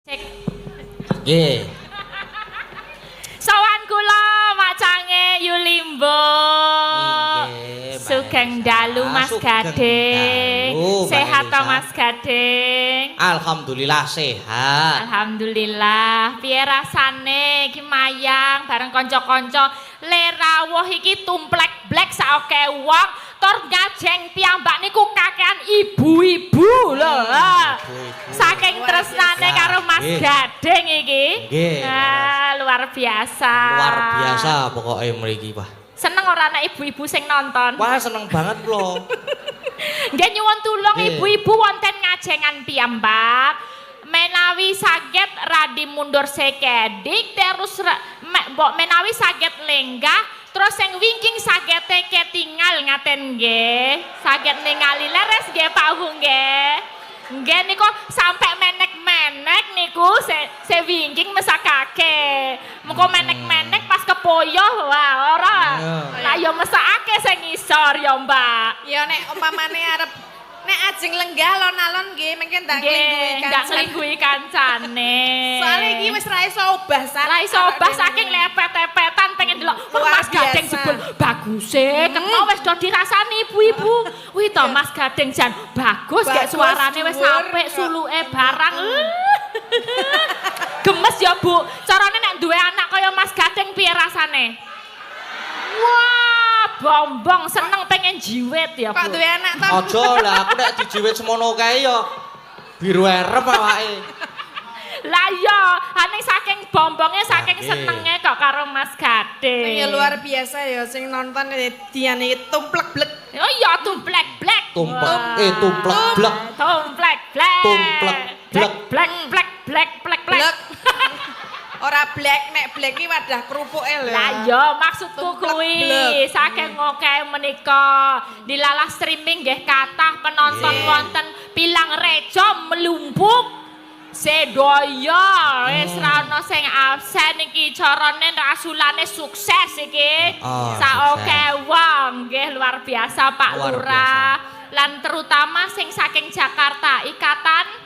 Cek. Nggih. Sowan kula macange Yulimbo. Nggih. Sugeng dalu Mas Gading. Sehat to Mas Gading? Alhamdulillah sehat. Alhamdulillah. Piye rasane iki mayang bareng kanca-kanca le rawuh iki tumplek-blek saoke wong tur ngajeng piyambak niku kakean ibu-ibu lho. Saking tresnane karo Mas Gading iki. Nggih. Luar biasa. Luar biasa pokoknya mriki, Pak. Seneng ora ana ibu-ibu sing nonton? Wah, seneng banget kula. Nggih nyuwun tulung Nggih. ibu-ibu wonten ngajengan piyambak. Menawi saged radi mundur sekedik terus mbok menawi saged lenggah terus sing wingking saged ketingal ngaten nggih. Saged ningali leres nggih Pak Bu nggih. Nggih niku sampai menek-menek niku se wingking mesakake. Muga menek-menek pas kepoyo wah ora. Lah ya mesakake sing ngisor ya Mbak. Ya nek umpamane arep nek ajeng lenggah alon-alon nggih mengke ndak nglingguhi Nggak nglingguhi kancane. Soale iki wis ra iso obah sak. Ra iso obah saking lepet-lepetan pengen delok Mas Gading jebul baguse ketemu wis do dirasani ibu-ibu. Wih to Mas Gading jan bagus gak suarane wis apik suluke barang. Gemes ya Bu. Carane nek duwe anak kaya Mas Gading piye rasane? Wah, bombong seneng pengen jiwit ya Bu. Kok duwe anak to? Aja lah, aku nek dijiwit semono kae ya biru erep awake. Lah iya, ane saking bombongnya saking Nggih. senenge kok karo Mas Gading. Ya luar biasa ya sing nonton diane tumplek-blek. Oh iya tumplek-blek. Tumplek, Wah. tumplek-blek. Tumplek-blek. Tumplek-blek. Blek-blek-blek. Blek. Ora black nek black iki wadah kerupuke lho. Lah iya maksudku kuwi Tumplek-blek. saking oke menika dilalah streaming nggih kathah penonton Nggih. wonten Pilang Rejo Melumpuk sedoyo wis ra ono sing absen iki carane rasulane sukses iki Oh, saoke wong nggih luar biasa Pak Luar Lurah lan terutama sing saking Jakarta Ikatan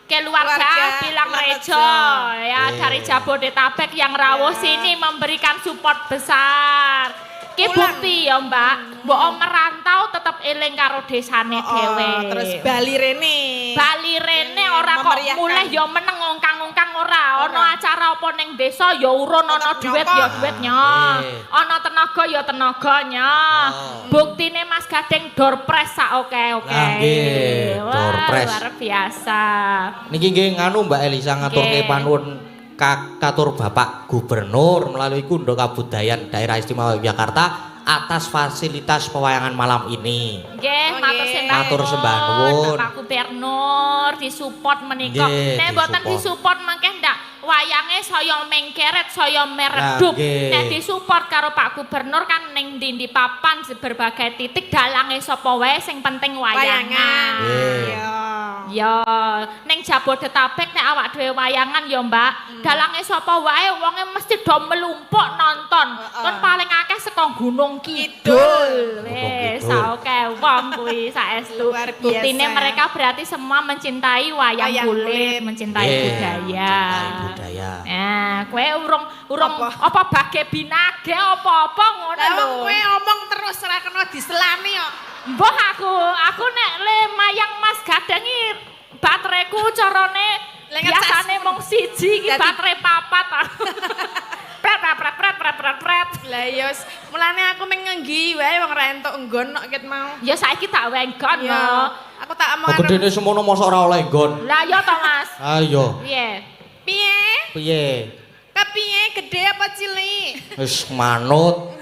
Keluarga Keluarga Pilang Pilang Rejo Rejo. ya dari Jabodetabek yang rawuh sini memberikan support besar. Ki Pulang. bukti ya Mbak, mbok merantau tetep eling karo desane dhewe. Terus Bali rene. Bali rene ora kok Memeriahkan. mulih ya meneng ongkang-ongkang ora. Ana acara apa ning desa ya urun ana Tetep duit nyokot. ya duitnya. Nggih. Ana tenaga ya tenaganya. Oh. Buktine Mas Gading door press sak oke-oke. Lah, nggih, Wah, door press. luar biasa. Niki nggih nganu Mbak Elisa ngaturke Nggih. panuwun katur Bapak Gubernur melalui Kundo Kabudayan Daerah Istimewa Yogyakarta atas fasilitas pewayangan malam ini. Nggih, Oh, matur nggih. sembah Matur sembah nuwun. Pak Gubernur disupport menika. Nggih, Nek mboten disupport. disupport mangke ndak wayange saya mengkeret, saya meredup. nggih. Nek disupport karo Pak Gubernur kan ning ndi papan berbagai titik dalange sapa wae sing penting wayangan. Nggih. Iya. Ya, ning Jabodetabek nek awak dhewe wayangan ya, Mbak. Dalange sapa wae wonge mesti do melumpuk nonton. Kan paling akeh saka Gunung Kidul. Wis, Kidul. saoke wong kuwi saestu. Luar biasa. Buktine mereka berarti semua mencintai wayang Wayang kulit, kulit. mencintai Nggih, budaya. mencintai budaya. Nah, kowe urung Apa? apa bage binage apa-apa ngono Lah lho. wong kowe omong terus ora kena diselani kok. Mbah aku nek le mayang Mas Gading iki bateraiku carane Le biasane ngecas. mung siji iki Dadi- baterai papat. Pret. Lah ya wis, mulane aku meng ngenggi wae wong ra entuk nggon kok ket mau. Ya saiki tak wenggon Ya, no. aku tak omong Kok gedene semono mosok ora oleh nggon. Lah ya to Mas. Ayo, Piye? piye? piye? Kepiye gede apa cilik? Wis manut.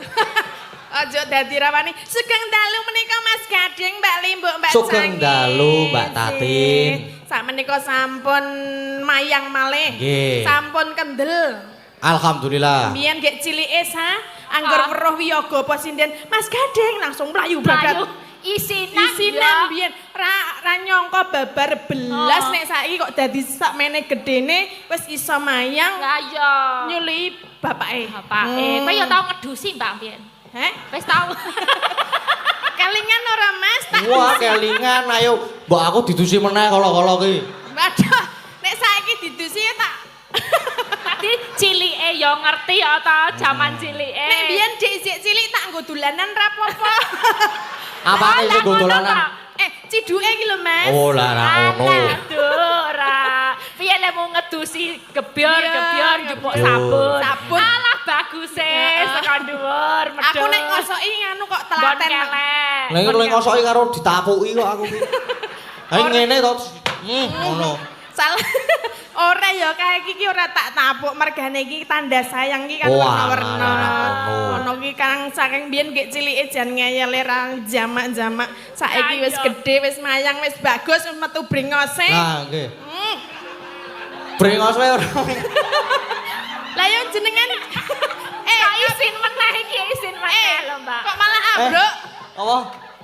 Aja dadi rawani. Sugeng dalu menika Mas Gading, Mbak Limbuk, Mbak Sugeng Canggih. dalu, Mbak Tatin. Sak menika sampun mayang malih. Nggih. Sampun kendel. Alhamdulillah. Biyen gek cilike anggur weruh wiyaga apa sinden, Mas Gading langsung mlayu Mlayu babat. isinan Isinan ya. biyen ra nyangka babar belas Oh. nek saiki kok dadi sakmene gedene wis iso mayang Lah ya. nyuli bapake. Bapake. Kowe ya tau ngedusi Mbak Biyen. Heh? Wis tau. Kelingan ora Mas? Tak Wah, kelingan ayo. Mbok aku didusi meneh kala-kala ki. Waduh, Nek saiki didusi ya tak. Tadi cilike ya ngerti ya ta, jaman cilike. Nek biyen Dik isik cilik tak nggo dolanan ra apa-apa. Apa Oh, sing lah, nggo ngono dolanan? ta. Ciduke iki lho, Mas. Oh lah ra ngono. Aduh, ra. Piye lek mau ngedusi gebyur Iya, njupuk gebyur. sabun. Sabun. Alah bagus tekan dhuwur, medhot. Aku nek ngosoki nganu kok Bon telaten. kelek. Lah iki ngosoki karo ditapuki kok aku ki. Ha ngene to. Ngono. Salah. Ora ya kae iki ora tak tapuk mergane iki tanda sayang iki kan Oh, warna-warna. alah, Ono ngono. iki kang saking biyen gek cilike jan ngeyele ra jamak-jamak. Saiki wis Ayo. gedhe, wis mayang, wis bagus, wis metu brengose. Nah, nggih. Brengos wae ora. Lah yo jenengan Isin meneh iki, isin meneh lho, Mbak. kok malah ambruk? Apa?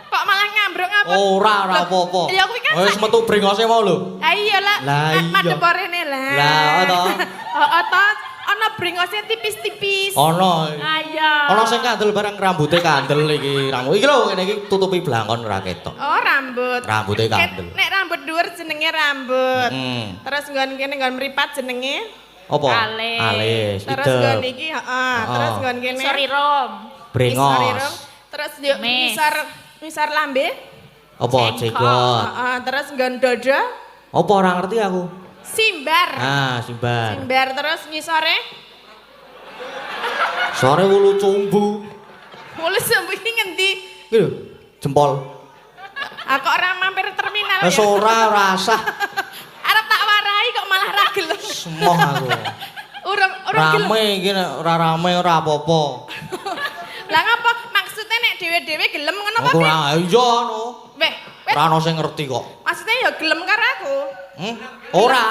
Kok malah ngambruk ngapa? Ora Loh, apa-apa. Ya kuwi kan Wis metu brengose mau lho. Ha iya lah. Lah iya. Madhep rene lah. Lah, to. Heeh to. Ana brengose tipis-tipis. Ono. Ayo. Ono sing kandel barang rambute kandel iki. Rambut iki lho ngene iki tutupi blangkon ora ketok. Oh, rambut. Rambute kandel. Nek rambut dhuwur jenenge rambut. Heeh. Terus nggon kene nggon mripat jenenge Apa? Alis. Alis. terus idep. nggon iki heeh. Terus nggon kene Sorry Rom. Brengos. Terus yo Mes. misar lambe. Apa? Jengkol. Jenggot. Heeh, terus nggon dada. Apa ora ngerti aku? Simbar. Ah, simbar. Simbar terus ngisore. Sore wulu cumbu. Mulus sampe iki ngendi? Iki lho, jempol. Aku ora mampir terminal Wis ya. ora rasah. Arep tak warai kok malah ra gelem. Semoh aku. Ora gelem. Rame iki nek ora rame ora apa-apa. Lah ngapa maksudnya nek dhewe-dhewe gelem ngono apa Aku piye? ora iya no. Weh, Ora ono sing ngerti kok. maksudnya ya gelem karo aku. Ora.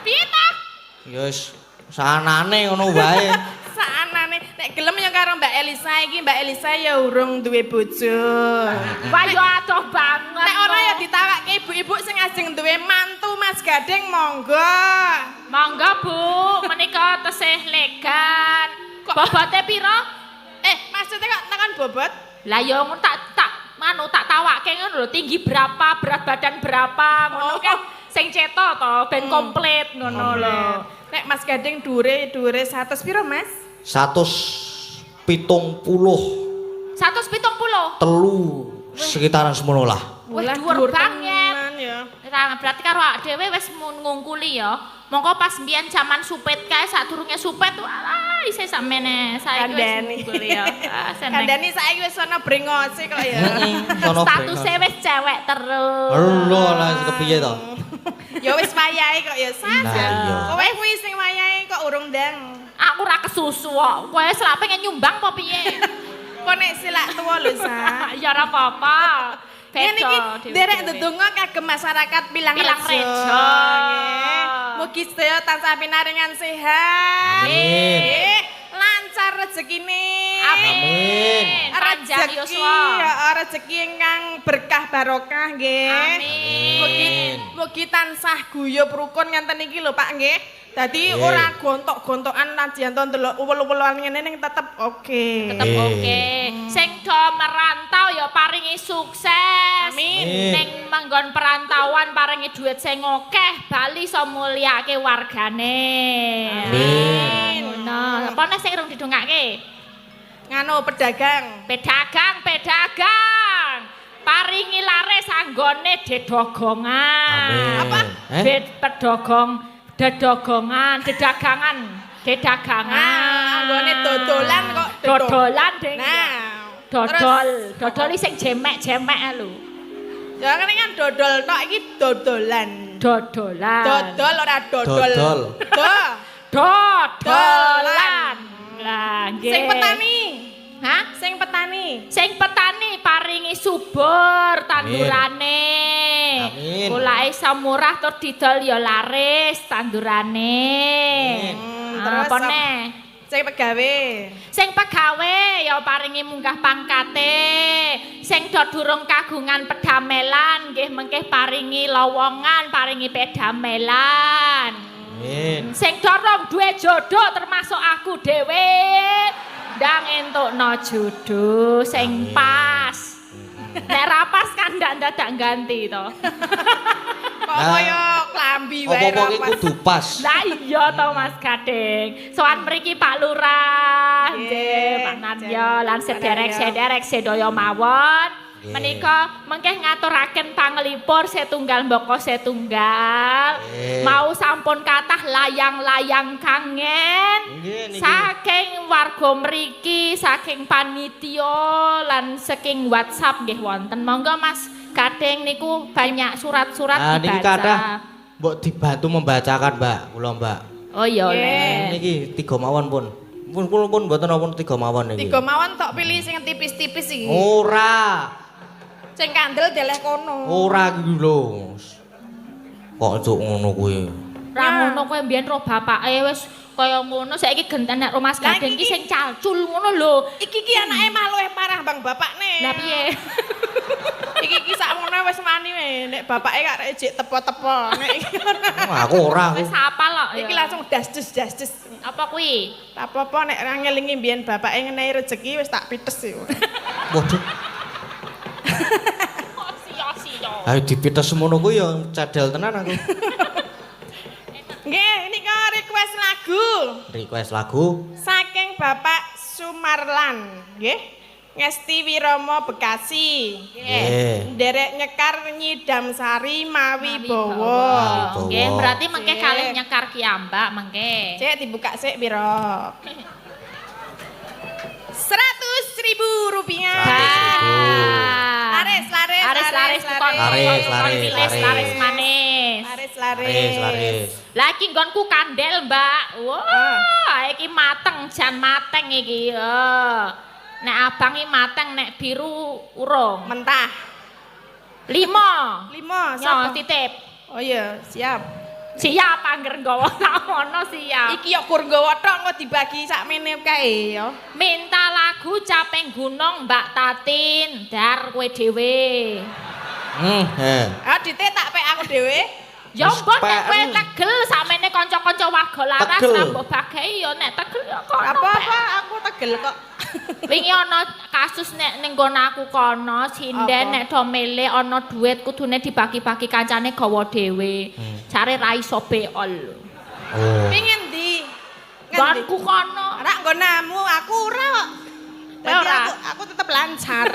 Piye ta? Ya wis sanane ngono wae. Saanane nek gelem ya karo Mbak Elisa iki, Mbak Elisa ya urung duwe bojo. Wah yo adoh banget. Nek ora ya ditawakke ibu-ibu sing ajeng duwe mantu Mas Gading monggo. Monggo Bu, menika tesih legan. Bobote piro? Maksudnya kok tekan bobot? Lah yo ngono tak tawakke ngono lho, tinggi berapa, berat badan berapa, ngono kan sing ceto to ben komplit ngono lho. Nek Mas Gading dhuwure 100 piro, Mas? 170 170. telu sekitaran semono lah. Wih, Lah, dhuwur banget. tenan ya. Nah, berarti karo awak dhewe wis ngungkuli ya. Mongko pas mbiyen zaman supet kae sadurunge supet tuh alah isih samene saiki wis Kandhani. ngungkuli ya. Ah, seneng. Kandhani saiki wis ana brengose kok ya. Sono Statuse wis cewek terus. Lho lah kepiye to? Ya wis wayahe kok ya, Sas. Nah, iya. Kowe kuwi sing wayahe kok urung ndang. Aku ora kesusu kok. Kowe selak pengen nyumbang apa piye? Kok nek silak tuwa lho, Sas. Ya ora apa-apa. Ngene iki derek ndedonga kagem masyarakat Pilang Rejo. Nggih. Mugi sedaya tansah pinaringan sehat. Amin. Nggih. Lancar rezekine. Amin. Panjang Rezeki yuswa. ya rezeki ingkang berkah barokah nggih. Amin. Mugi tansah guyub rukun ngenten iki lho Pak nggih. Dadi Nggih. ora gontok-gontokan najan to ndelok uwel-uwelan ngene ning tetep oke. Tetep Nggih. oke. Sing do merantau ya paringi sukses. Amin. Ning manggon perantauan paringi duit sing akeh, bali iso mulyake wargane. Amin. Ngono. Apa nek sing urung didongake? Nganu pedagang. Pedagang. Paringi laris anggone dedogongan. Amin. Apa? Dedagangan. Anggone dodolan kok Dodolan ding. Nah. Dodol iki sing jemek-jemek lho. Ya kan kan dodol tok iki dodolan. Dodolan. Dodol ora dodol. Dodol. Dodolan. Lah nggih. Sing petani. Hah? Sing petani paringi subur tandurane. Amin. Golake iso murah tur didol ya laris tandurane. Terus Apa neh? Sing pegawe. Sing pegawe ya paringi munggah pangkate. Sing do durung kagungan pedamelan nggih mengke paringi lowongan, paringi pedamelan. Amin. Sing dorong duwe jodoh termasuk aku dhewe. Ndang entukno jodoh sing pas. Nek ra pas kan ndak dadak ganti to. Kok kaya klambi wae. Apa-apa iki kudu pas. Lah iya to Mas Gading. Soan mriki Pak Lurah, nggih, Pak Naryo lan sederek-sederek sedaya mawon. Menika mengke ngaturaken panglipur setunggal mboko setunggal. Mau sampun kathah layang-layang kangen. Saking warga mriki, saking panitia lan saking WhatsApp nggih wonten. Monggo Mas Gading niku banyak surat-surat Niki dibaca. kathah mbok dibantu membacakan, Mbak. Kula, Mbak. Oh iya le. Niki 3 mawon pun. Pun mboten napa 3 mawon niki. 3 mawon tok pilih sing tipis-tipis iki. Ora. Sing kandel deleh kono. Ora iki lho. Kok cuk ngono kuwi. Ra ngono kowe mbiyen ro bapake wis kaya ngono saiki genten nek Mas Gading iki sing calcul ngono lho. Iki anake mah luwih parah bang bapakne. Lah piye? Iki sakmono wis mani wae nek bapake gak rek jek tepo-tepo nek iki. Aku ora. Wis apal kok. Iki langsung dasdus. Apa kuwi? Apa-apa nek ra ngelingi mbiyen bapake ngenehi rezeki wis tak pites yo. Waduh. Sia-sia. Ayo dipites semono kuwi ya cadel tenan aku. Nggih, nika request lagu Request lagu saking Bapak Sumarlan, nggih. Ngesti Wiromo Bekasi. Nggih. Nderek nyekar Nyidam Sari Mawi Mawi Bowo. Bowo. Nggih, Bowo. berarti mengke Cek. kalih nyekar kiambak mengke. Cek dibuka sik piro? 100.000 rupiah. Laris. Laris tukon laris manis. laris. Lah iki nggonku kandel, Mbak. Wah, iki mateng jan mateng iki. Nek abang iki mateng, nek biru urung. Mentah. 5. 5 Yo sapa? titip. Oh iya, siap. Siap angger nggawa tak ono siap. Iki yo kur nggawa tok kok dibagi sakmene kae yo. Minta lagu Caping Gunung Mbak Tatin, dar kowe dhewe. Ah ditik tak pek aku dhewe. Ya Wis mbok nek kowe peken. tegel sakmene kanca-kanca warga laras Tegel. ra mbok bagai ya nek tegel ya kono. Apa-apa aku tegel kok. Wingi ana kasus nek ning nggon aku kono sinden Apa? nek do milih ana duit kudune dibagi-bagi kancane gawa dhewe. Jare ra iso beol. Oh. Pingin ndi? Nggonku kono. Ora nggonamu aku ora kok. Dadi Ora. aku tetep lancar.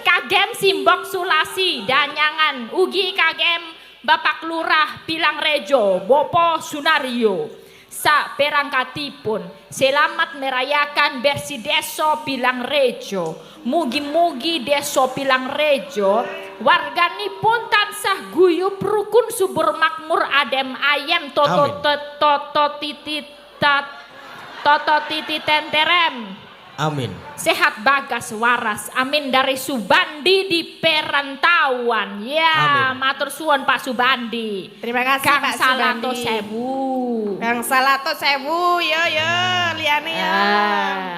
Kagem Simbok Sulasi Danyangan ugi kagem Bapak Lurah Bilang Rejo Bopo Sunario sak perangkatipun selamat merayakan bersih Deso Bilang Rejo mugi-mugi Deso Bilang Rejo warganipun tansah guyub rukun subur makmur adem ayem toto titi tenterem. Amin. Sehat bagas waras. Amin dari Subandi di perantauan. Ya, Amin. matur suwun Pak Subandi. Terima kasih Kang Pak Salato Subandi. Sewu. Kang Salato Sewu, yo liyane ya.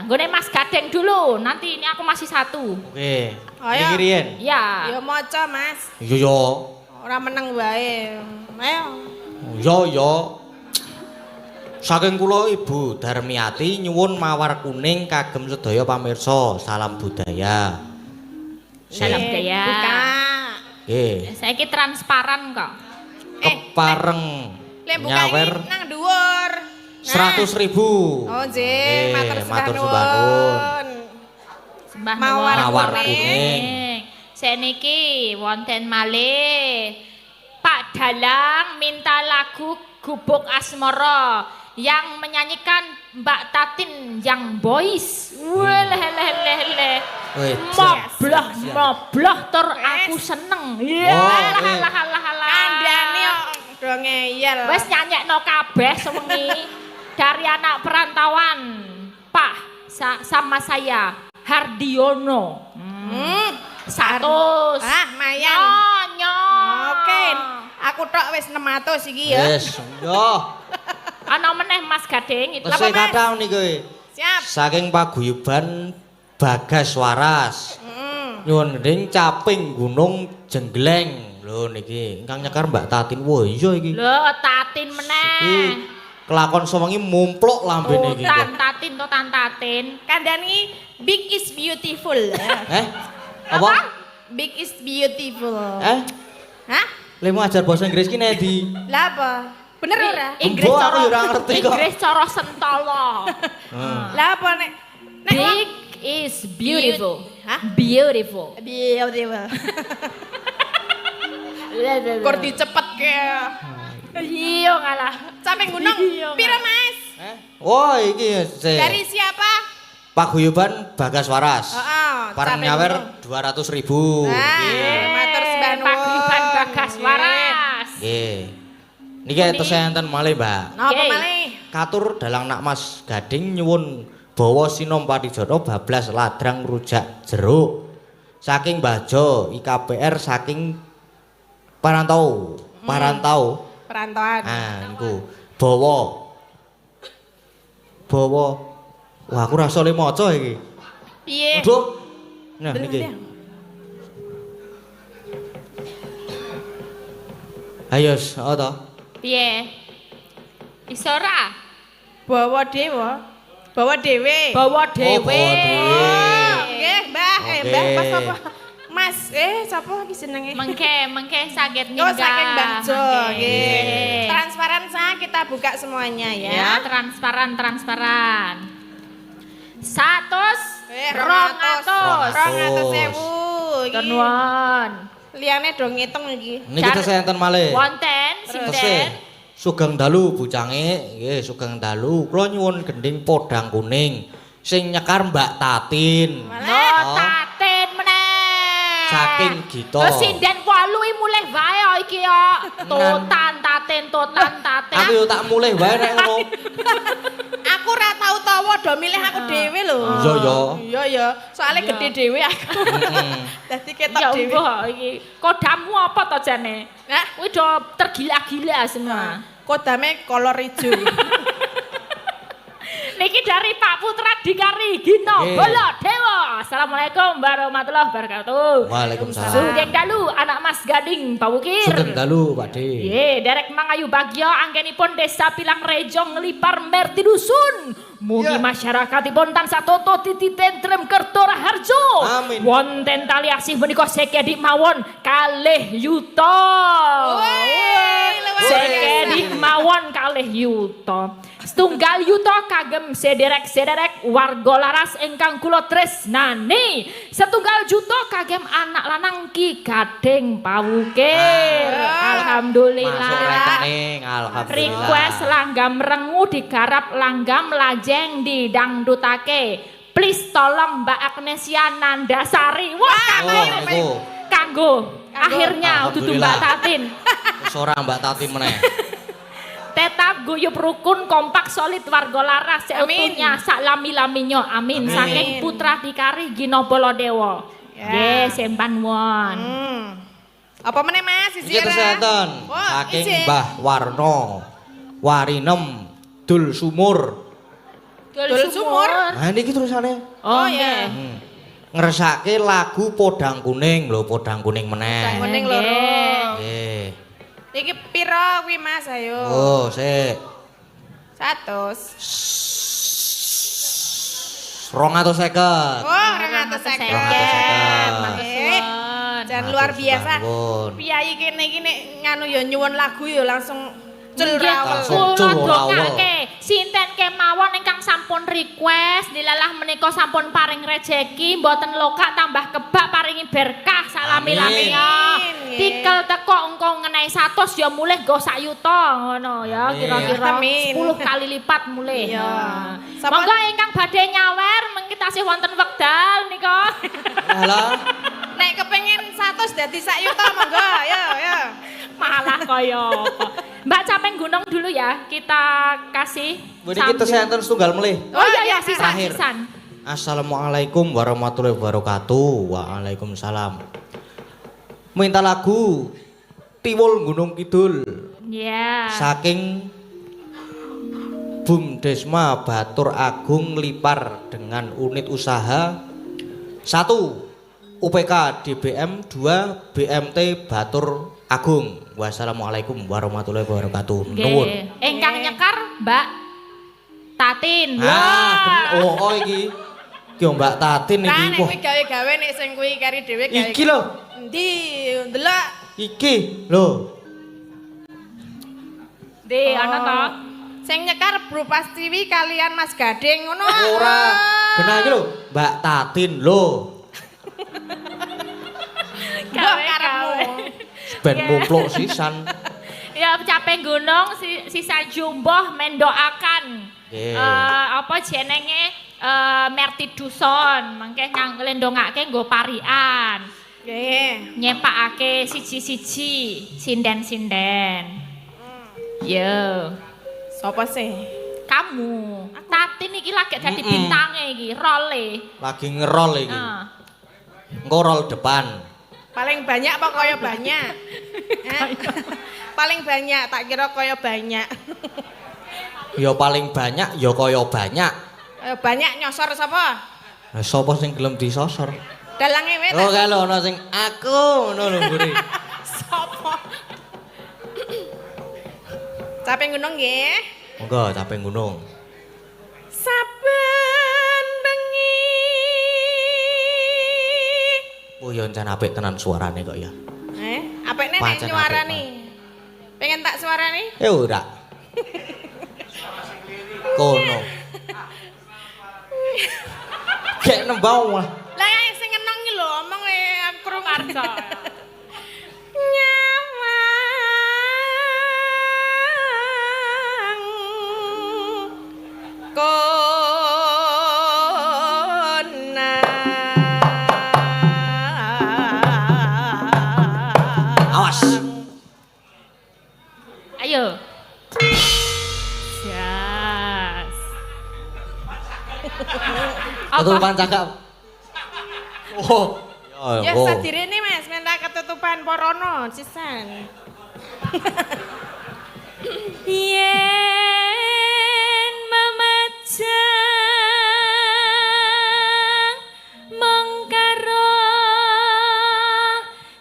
Nggone Mas Gading dulu. Nanti ini aku masih satu. Oke. Ayo. Iki riyen. Ya. Yo maca Mas. Yo. Ora meneng wae. Ayo. Yo. Saking kula Ibu Darmiati nyuwun mawar kuning kagem sedaya pamirsa. Salam budaya. Salam budaya. Buka. Nggih. Saiki transparan kok. Kepareng Lek buka nyawer iki nang dhuwur. 100.000. Oh nggih, matur sembah nuwun. Sembah Mawar nuwun. kuning. Seniki wonten malih Pak Dalang minta lagu Gubuk Asmara yang menyanyikan Mbak Tatin yang boys. Welelelele. Wih, Mobloh tur aku seneng. Ya lah. Kandhane kok do ngeyel. Wes nyanyekno kabeh sewengi dari anak perantauan. Pak sama saya Hardiono. 100. Mayan. Nyo. Oke. Aku tok wis 600 iki ya. Yes, yo. Ana meneh Mas Gading itu. Tesih kathah niki. Siap. Saking paguyuban Bagas Waras. Nyuwun ning Caping Gunung Jenggleng. Lho niki ingkang nyekar Mbak Tatin. Wah iya iki. Lho Tatin Iki meneh. kelakon sewengi mumpluk lambene iki. Tatin to Tatin. Kandhani big is beautiful. Apa? Big is beautiful. Eh? Hah? Lemu ajar bahasa Inggris ki ndi? Lah apa? Bener ora? Inggris Mbok, aku cara ya ora ngerti kok. Inggris cara sentolo. Lah apa nek Big is beautiful. Hah? Beautiful. Beautiful. Kur dicepet ke. Iya ngalah. Sampai gunung. Piro Mas? Oh, iki sih. Dari siapa? Paguyuban Bagas Waras. Heeh. Parang nyawer 200.000. Matur sembah nuwun. Paguyuban Bagas Waras. Nggih. Niki atus enten malih, Mbak. Napa Oke. malih? Katur dalang nak Mas Gading nyuwun bawa sinom Patijono bablas ladrang rujak jeruk. Saking Bajo IKPR saking Parantau. Perantauan. Ah, niku. Bawa. Wah, aku rasa le maca iki. Piye? Aduh. Nah, niki. Ayo, to. Piye? Iso ora? Bawa dewa. Bawa dewe. Bawa Oh, dhewe. bawa dhewe. Nggih, Mbah. Oke. Mbah pas apa? Mas, sapa iki jenenge? Mengke saged Oh, ninggah. saking Mbah Jo. Mengke. Nggih. Transparan kita buka semuanya Ya, ya. transparan. 100 200.000. Tur nuwun. Liyane do ngitung iki. Niki tes enten malih. Wonten Tesih. sinten? Sugeng dalu bucange, nggih sugeng dalu. Kula nyuwun gending podang kuning sing nyekar Mbak Tatin. No tatin meneh. Saking Gito. Terus sinden 8 mulih wae kok iki yo. Totan tatin. Aku yo tak mulih wae nek ngono. Aku ora tau tawa do milih aku dhewe lho. Iya ya. Iya ya, soalnya gede dhewe aku. Dadi ketok Ya dhewe. mbah iki. Kodamu apa to jane? Hah? Kuwi do tergila-gila semua. Kodame kolor ijo. Niki dari Pak Putra Dikari Gino Nggih. Baladewa. Assalamualaikum warahmatullahi wabarakatuh. Waalaikumsalam. Sugeng dalu anak Mas Gading Pawukir. Sugeng dalu, Pakde. Ye, derek mangayu bagya anggenipun Desa Pilang Rejo nglipar merti dusun. Mugi masyarakatipun tansah toto titi tentrem kerto raharjo. Amin. Wonten tali asih menika sekedik mawon kalih yuta. luar Sekedik mawon kalih yuta. Setunggal yuta kagem sederek warga laras ingkang kula tresnani. Setunggal juta kagem anak lanang Ki Gading Pawukir. Masuk Alhamdulillah. rekening, alhamdulillah. Request langgam rengu digarap langgam lajeng didangdutake. Please tolong Mbak Agnesia Nandasari. Wah, Oh, niku. kanggo akhirnya dudu Mbak Alhamdulillah. Tatin. Wis ora Mbak Tatin meneh. Tetap guyup rukun kompak solid warga laras seutuhnya saklami-laminya amin. Amin. Saking Putra Dikari Gino Baladewa. Ya. Nggih, sempan won. Apa meneh Mas? Iki tes enten Wah, saking isi. Mbah Warno. Warinem Dul Sumur. Dul sumur. Nah niki terusane. Oh, Oh, ya. nggih. Ngersake lagu Podang Kuning lho, Podang Kuning meneh. Kuning loro. Nggih. Iki pira kuwi Mas ayo? Oh, sik. 100. 250. Oh, 250. 250. Matur suwun. Dan luar biasa. Nuwun. Piyayi kene iki nek nganu ya nyuwun lagu ya langsung cul Nggih, rawel. Langsung. kula Cul rawel. dongake sinten kemawon ingkang sampun request dilalah menika sampun paring rejeki mboten lokak tambah kebak paringi berkah salami-lamia. Amin. Tikel teko engko ngenai 100 ya mulih go sak yuta ngono ya Amin. kira-kira Amin. 10 kali lipat mulih. Iya. Nah. Sama- Monggo ingkang badhe nyawer mengki tasih wonten wekdal nika. Alah. Nek kepengin 100 dadi sak yuta monggo ya ya. Malah kaya apa. Mbak Capeng Gunung dulu ya, kita kasih Niki tes enten setunggal melih. Oh iya ya, Terakhir. sisan-sisan. Assalamualaikum warahmatullahi wabarakatuh. Waalaikumsalam. Minta lagu Tiwul Gunung Kidul Ya. saking Bum Desma Batur Agung Lipar dengan unit usaha 1 UPK DBM 2 BMT Batur Agung. Wassalamualaikum warahmatullahi wabarakatuh. Nuwun. Nggih. Ingkang nyekar Mbak Tatin. Ah, oh iki. Ki Mbak Tatin Nah, iki. nek Wah, kuwi gawe-gawe nek sing kuwi kari dhewe gawe. iki lho. Endi? Ndelok Iki lho. Di ana to. Sing nyekar Bro Pastiwi kalian Mas Gading ngono. Ora. Genah iki lho, Mbak Tatin lho. Karepmu. Ben mumpluk sisan. Ya capek gunung sisa jumboh mendoakan. Nggih. Apa jenenge Merti Duson, mangke nglendongake nggo parian. Nggih. Nyepakake siji-siji, sinden-sinden. Yo. Sopo sih? Kamu. Tatin iki lagi dadi bintange iki, role. Lagi ngerol iki. Engko rol depan. Paling banyak apa kaya banyak? Paling banyak, tak kira kaya banyak. Ya paling banyak ya kaya banyak. Banyak nyosor sapa? Lah sapa sing gelem disosor? Dalange wit. Oh kalau ana sing aku ngono lho mburi. Sapa? Capek gunung nggih. Monggo capek gunung. Saben bengi. Oh ya jan apik tenan suarane kok ya. Apik nek Pancen nyuarani. Pengen tak suarani? Ora. Kono. Kayak nembau lah. Lah yang sing ngenong iki lho omong krungu Parjo. nyawang kona. Awas. Ayo. Jas. Ketutupan cakap. Oh. Ya oh. sadirene Mas, minta ketutupan porono sisan. Yen memajang mengkaro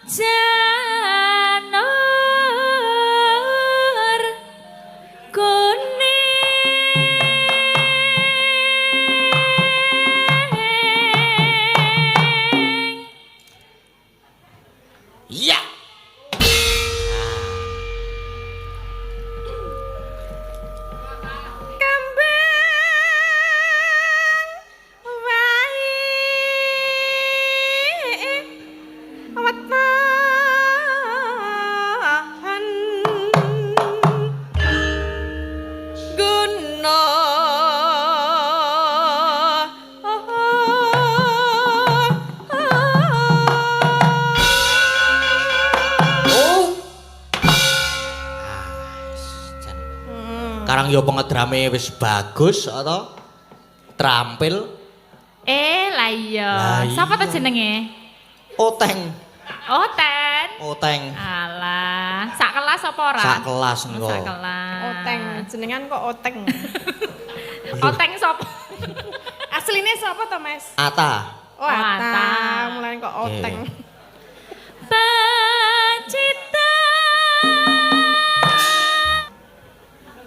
janur kuning. Iya. Kembang wae wetan guna Oh. Jan. Karang yo pengedrame wis bagus atau terampil. Lah iya. Lah iya. Sapa to jenenge? Oteng. Oh, Ten. Oteng. Alah, sak kelas apa ora? Sak kelas engko. Sak kelas. Oteng, jenengan kok Oteng. Oteng sapa? Asline sapa to, Mas? Ata. Oh, Ata. Ata, mulane kok Oteng. Pacita.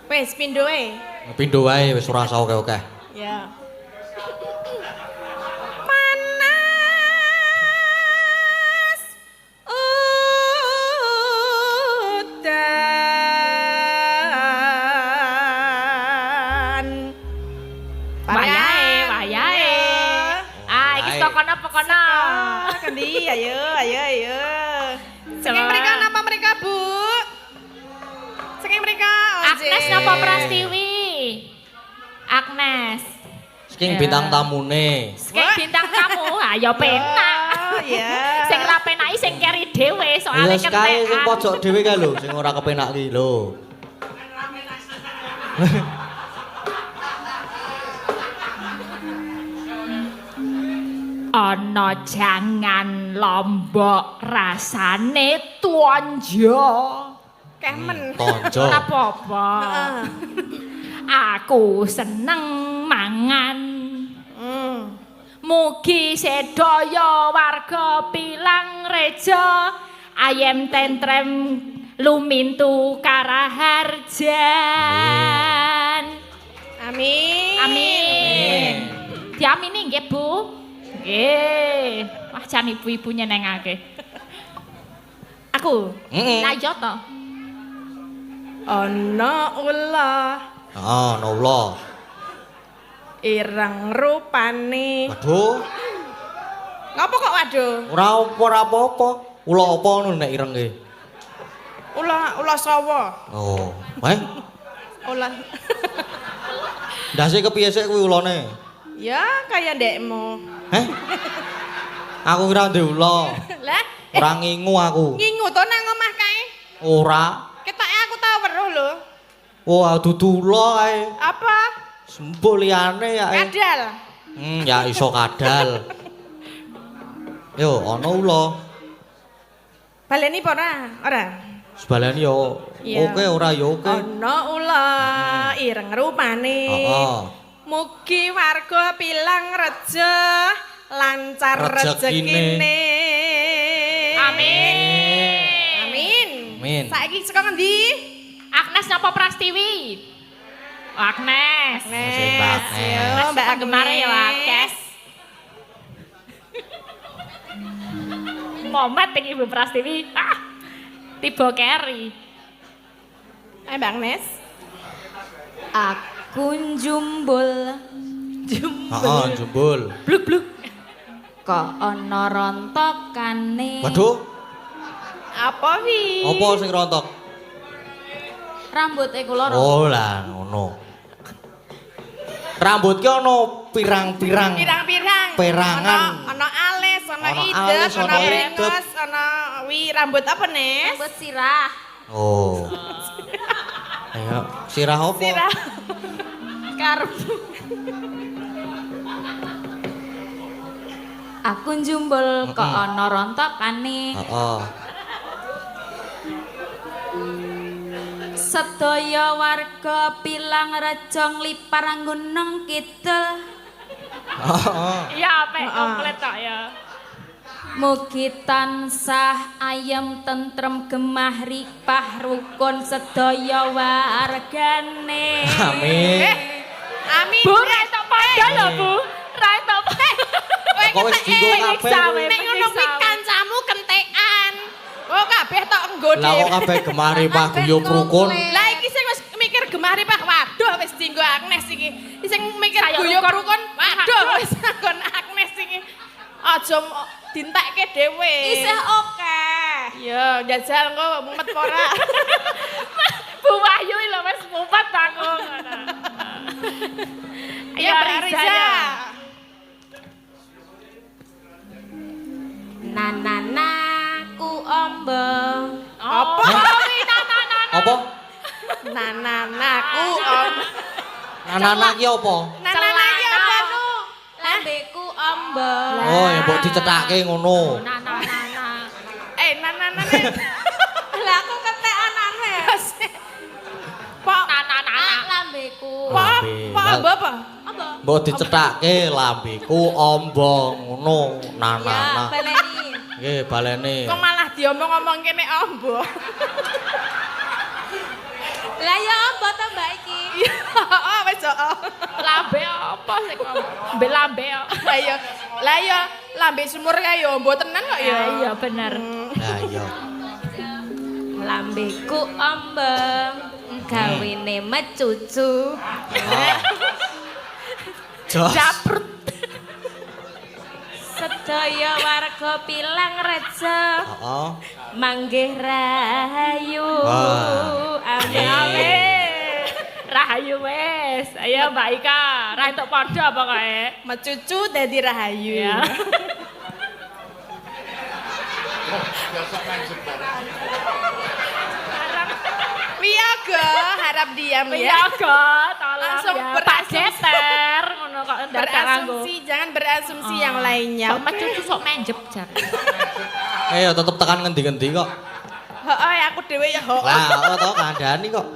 Wes pindho wae. Pindho wae wis ora usah oke-oke. Ya. Panas udan. Wayahe, wayahe. Iki Wayahe. saka napa kono? Kendi, ayo. Saking Coba. mereka napa mereka, Bu? Saking mereka. Agnes napa Prastiwi? Agnes. Saking Ya. bintang tamune. Kayak bintang tamu, ayo penak. Oh, iya. Sing ra penaki sing keri dhewe soalnya Ya sekae sing kentekan. pojok dhewe kae lho sing ora kepenak ki lho. Ana jangan lombok rasane tuanja. Kemen. Tonjo. Ora apa-apa. Heeh. Aku seneng mangan. Mugi sedaya warga Pilang Reja ayem tentrem lumintu karaharjan. Amin. Amin. Diamini nggih, Bu. Nggih. Wah, jan ibu-ibu nyenengake. Aku Aku. Heeh. Lah iya to. Ana ula Heeh, noula. ireng rupane. Waduh, Ngapa kok waduh? ora apa-apa. Ula apa ngono nek ireng ki? Ula sawa. Oh, Ula. ndase kepiye sik kuwi ulane? Ya kaya ndekmu. Heh? Aku kira ndek ula. Lah, Ora ngingu aku. ngingu to nang omah kae. Ora. Ketoke aku tau weruh lho. Wah, dudu ula kae. Apa? Sembuh liyane ya. Kadal. Ya iso kadal. Yo, ana ula. Baleni apa ora? Ora. Sebalani yo. Iya. Oke ora yo oke. Ana ula ireng rupane. Heeh. Mugi warga Pilang Reja lancar Rezekine. rezekine. Amin. Amin. Amin. Saiki saka ngendi? Agnes napa Prastiwi? Agnes. Masih Mbak Agnes. Yo, Mbak Gemare ya Agnes. Momet iki Ibu Prastiwi. Ah. Tiba keri. Ayo Mbak Agnes. Aku njumbul Heeh, jembul. kok ana rontokane. Waduh, Apa wi? apa sing rontok? Rambute kula rontok. Oh lah ngono. Rambut ki ana pirang-pirang. Pirang-pirang. Perangan. Ana alis, ana Ana idep, alis, ana ana brengos, ana wi rambut apa, Nes? Rambut sirah. Oh. Ayo, sirah apa? Sirah. Karbu. Aku njumbul kok ana rontokane. Heeh. Sedaya warga Pilang Reja nglipar Gunung Kidul. Heeh. Iya, apik komplit tok ya. Mugi tansah ayem tentrem gemah ripah rukun sedaya wargane. Amin. Amin. Bu, ra tok padha lho, Bu. Ra tok. Kok wis dienggo kabeh? Nek ngono kuwi kancamu kentekan. Oh, kabeh tok enggo Lah kok kabeh gemari Pak guyub rukun. Lah iki sing wis mikir gemari Pak. Waduh wis dienggo Agnes iki. Sing mikir Saya guyub rukun. rukun. Waduh wis nggon Agnes iki. Aja dintekke dhewe. Isih oke. Ya, jajal engko mumet apa ora. Bu Wahyu lho wis mumet aku ngono. Ya, Mbak Riza. Nanana ku ombong. Apa? Kuwi nana. Apa? Nananaku om. Anak-anak ki apa? Nanana iki apa nu? Lambeku ombong. Oh, ya mbok dicethake ngono. Nana. Nanana. Lah aku ketek anane. Pak, Lambeku. pak, Lambe. pak Lah- apa? Mbok dicethake lambeku ombong ngono Ya, nanana. baleni. Nggih, balene. Kok malah diomong-omong kene ombo. Lah ya apa to Mbak iki? Oh, wis oh. Lambe apa sih kok? Mbek lambe kok. Lah ya lambe sumur kae ya ombo tenan kok ya. Iya bener. Lah iya. Lambeku ombong. Gawene mecucu. Jos. Japrut. Sedaya warga Pilang Reja Heeh. manggih rahayu. Wah. Amin. Amin. Rahayu wes. Ayo Mbak Ika, ra entuk padha apa kae? Mecucu dadi rahayu. Ya. Wiyaga harap diam Iya ya. kok, tolong Langsung ya. Pak berasumsi. Geser ngono kok ndak nganggo. Berasumsi, jangan berasumsi yang lainnya. Kok mecucu sok menjep jar. Ya tetep tekan ngendi-ngendi kok. Heeh, aku dhewe ya ho. Lah, kok to kandhani kok.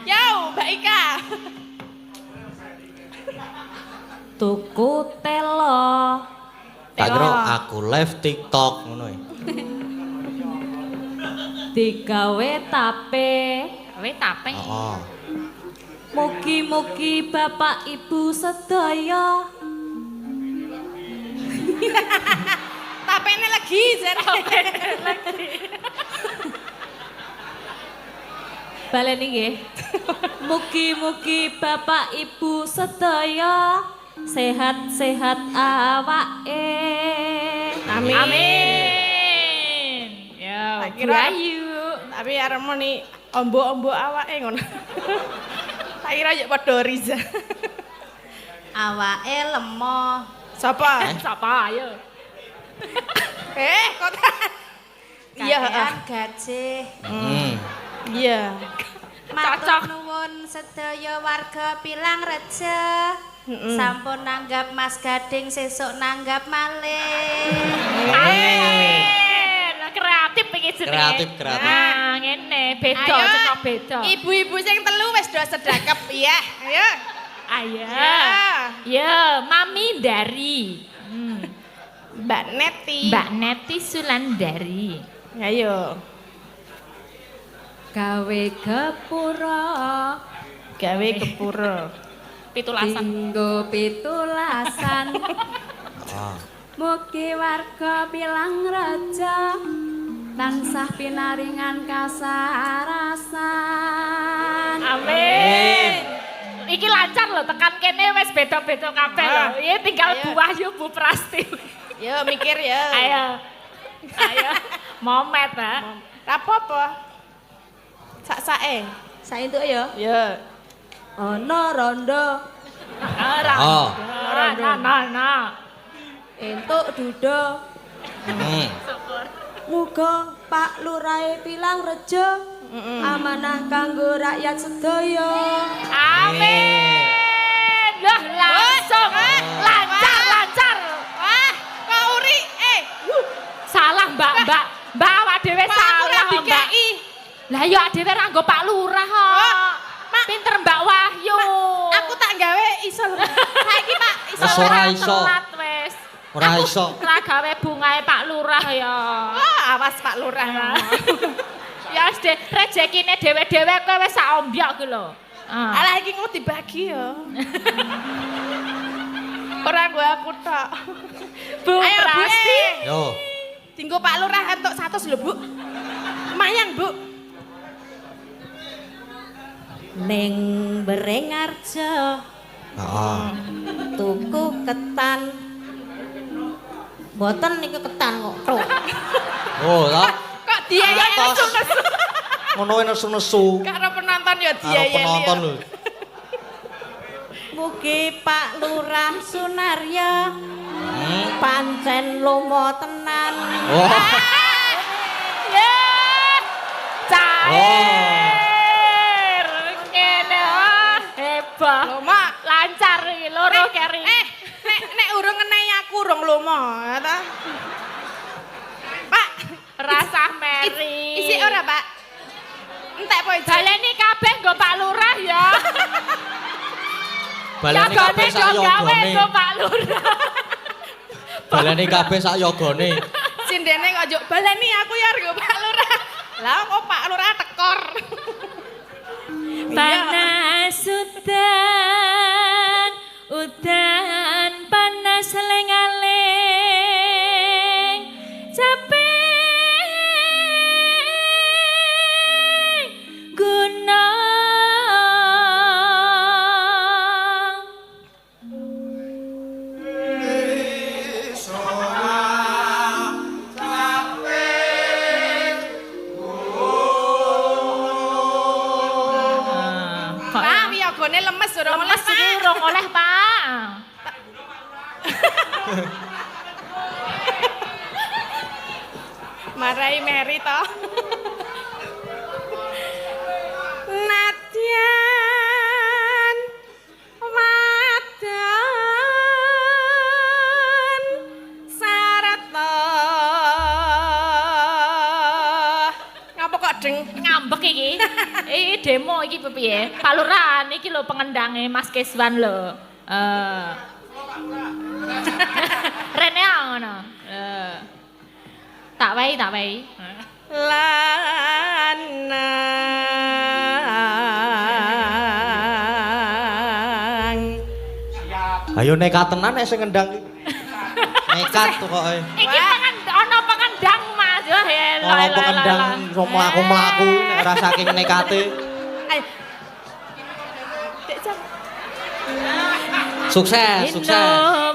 Yo, Mbak Ika. Tuku telo. Tak kira aku live TikTok ngono ya. Digawe tape. Kowe tape. Heeh. Mugi-mugi Bapak Ibu sedaya Tapene lagi jare. baleni nggih. Mugi-mugi Bapak Ibu sedaya sehat-sehat awake. Amin. Amin. Ya, Tak kira- Ayu. Tapi arepmu nih ombo-ombo awake ngono. Tak kira yo padha Riza. Awake lemah. Sapa? Sapa ayo? Kok iya, Kakean gajih. iya. Cocok. Matur nuwun sedaya warga Pilang Reja. Sampun nanggap Mas Gading, sesuk nanggap malih. Amin. Kreatif iki jenenge. Kreatif. Nah, ngene, beda Ayo, cekok beda. Ibu-ibu sing telu wis do sedekap ya. Ayo. Ayo. Ya. Ya, Mami dari. Mbak Neti. Mbak Neti Sulandari. Ayo. Gawe gepura Gawe kepuro. Pitulasan. dinggo pitulasan. Mugi warga Pilang Reja tansah pinaringan kasarasan. Amin. Iki lancar loh, tekan kene wis beda-beda kabeh loh. Iya tinggal Ayo. Bu Wahyu, Bu Prasti. Yo mikir ya. Ayo. Ayo. Momet, ha. Rapopo? Sak-sake. Saentuk ya. Ya. Ana rondo Ora. Oh. Nah. entuk duda. Muga Pak Lurahe Pilang Reja amanah kanggo rakyat sedaya. Amin. Lah langsung. Lancar. Wah, kok uri? Salah, Mbak. Mbak awak dhewe Pak, aku salah, ora Mbak. dikei. Lah yo dhewe ra nggo Pak Lurah kok. Mak. Pinter Mbak Wahyu. Aku tak gawe iso. Saiki Pak, iso. Wis ora iso. Telat wis. Ora iso. Ora gawe bungae Pak Lurah ya. Wah, awas Pak Lurah. Ya wis deh, rezekine dhewe-dhewe kowe wis sak ombyok ku lho. Alah iki mau dibagi ya. Ora gua aku tok. Bu Ayo, Bu. Prasti. Yo. Tinggo Pak Lurah entuk 100 lho, Bu. Mayang, Bu. Ning Berengarjo Heeh. tuku ketan. Mboten niku ketan kok. Kruk. Oh, ta. Kok diayani Atos. nesu-nesu? Ngono wae nesu-nesu. Karo penonton ya Karo diayani. penonton lho. Mugi Pak Lurah Sunarya pancen lomo tenan. Wah. Ya. Cair. Ngene hebat. Lho, Mak. Lancar iki loro keri. Nek urung ngenehi aku urung lomo, ya ta? Pak, Rasah Meri. isi ora, Pak? Entek po ijek. Baleni kabeh nggo Pak Lurah ya. Baleni kabeh sak gawe yogane. nggo Pak Lurah. Baleni kabeh sak yogane. Sindene kok njuk baleni aku ya nggo Pak Lurah. Lah kok Pak Lurah tekor. Panas udan panas lengaling capek gunung. Pak, wiyagane lemes urung Lemes Pak. iki urung oleh, Pak. Marai Mary to. Nadyan wadan sarata. Ngapa kok deng? Ngambek iki. Iki demo iki piye? Pak Lurah iki lho pengendange Mas Keswan lho. Rene ngono. Tak wae. Lanang. Ayo nekat tenan nek sing ngendang iki. Nekat pokoke. Iki ana pengendang Mas. Yo Ora pengendang iso mlaku-mlaku nek ora saking nekate. Sukses, sukses.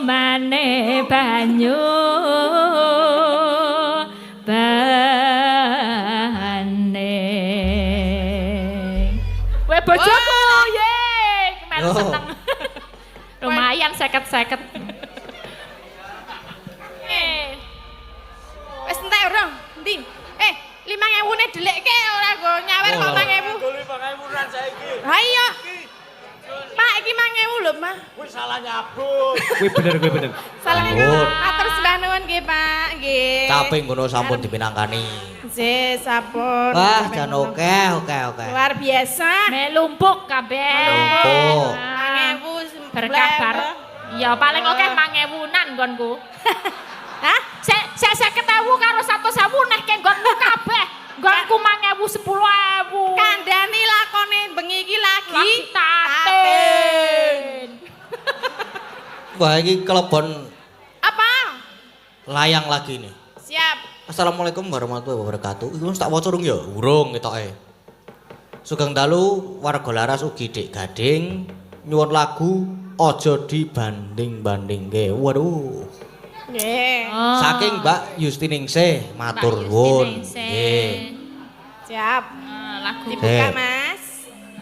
Mane banyu bane. Weh bojoku, ye. Melu Oh. seneng. Lumayan 50-50. Wis entek urung? Endi? 5.000 ne delekke ora go nyawer kok 5.000. 5.000 saiki. Ha iya. Pak iki 5.000 lho, Mas. Kuwi salah nyabut. Kuwi bener. Salah Nuwun. matur sembah nuwun nggih, Pak. Nggih. Caping ngono sampun dipinangkani. Nggih, sampun. Wah, jan oke. Luar biasa. Melumpuk kabeh. Lumpuk. Ah, 5.000 berkabar. Ya paling oke 5.000-an nggonku. Hah? Sek 50.000 karo 100.000 nek ke nggonmu kabeh. Nggonku 5.000 10.000. Kandhani lakone bengi iki lagi Lagi taten. Wah, iki kelebon Apa? layang lagi nih. Siap. Assalamualaikum warahmatullahi wabarakatuh. Iku wis tak waca urung ya? Urung ketoke. Sugeng dalu warga laras ugi Dik Gading nyuwun lagu Aja Dibanding-bandingke. Waduh. Nggih. Saking Mbak Yustiningsih matur nuwun. Nggih. Siap. Lagu Dibuka, Eh. Mas.